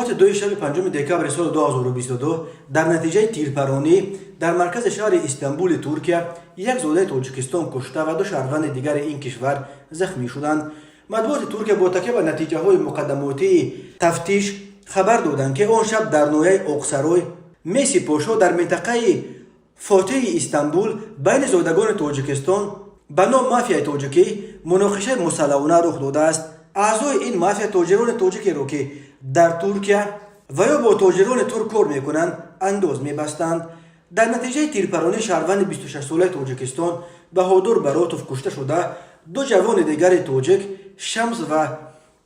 ساعت 2 شب 5 دکامبر سال 2022 در نتیجه تیرپرانی در مرکز شهر استانبول ترکیه یک زوده تاجیکستان کشته و 2 شهروند دیگر این کشور زخمی شدند. مطبوعات ترکیه با تکیه به نتیجه های مقدماتی تفتیش خبر دادند که آن شب در نویه اوکساروی میسی پاشو در منطقه فاتح استانبول بین زادگان تاجیکستان به نام مافیا تاجیکی مناقشه مسلحانه رخ داده است. اعضای این مافیا تاجران تاجیکی را که در ترکیه و یا با تاجران ترک کار میکنند انداز میبستند. در نتیجه تیرپرانی شهروند 26 ساله تاجیکستان بهادر براتوف کشته شده، 2 جوان دیگر تاجیک شمس و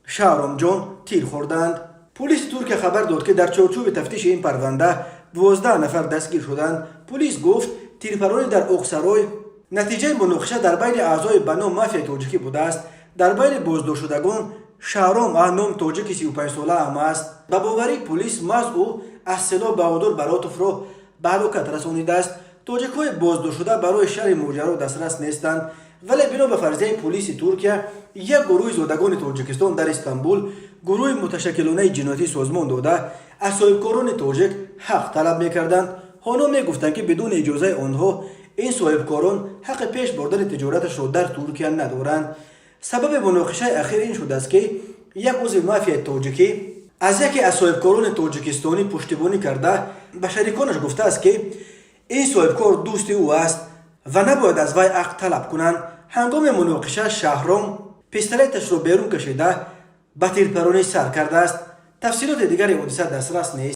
شهرام جان تیر خوردند. پلیس ترکیه خبر داد که در چارچوب تفتیش این پرونده 12 نفر دستگیر شدند. پلیس گفت تیرپرانی در اوکساروی نتیجه مناقشه در بین اعضای به نام مافیا تاجیکی بوده است. در بین بازداشت شدگان شهرام نام تاجیک 35 ساله هم است. به باوری پلیس محض او از سلاح بهادر براتوف را به هلاکت رسانیده است. تاجیک های بازداشت شده برای شرح ماجرا دسترس نیستند، ولی بنا به فرضیه پلیس ترکیه یک گروه زادگان تاجیکستان در استانبول گروه متشکلانه جنایتی سازمان داده از صاحبکاران تاجیک حق طلب میکردند. آنها میگفتند که بدون اجازه آنها این صاحبکاران حق پیش بردن تجارتش را در ترکیه ندارند. سبب مناقشه اخیر این شده است که یک عضو مافیا تاجیکی از یکی از صاحبکاران تاجیکستانی پشتیبانی کرده به شریکانش گفته است که این صاحبکار دوست او است و نباید از وی حق طلب کنند. هنگام مناقشه شهرام پیستولتش را بیرون کشیده به تیرپرانی سر کرده است. تفصیلات دیگری حادثه دسترس نیست.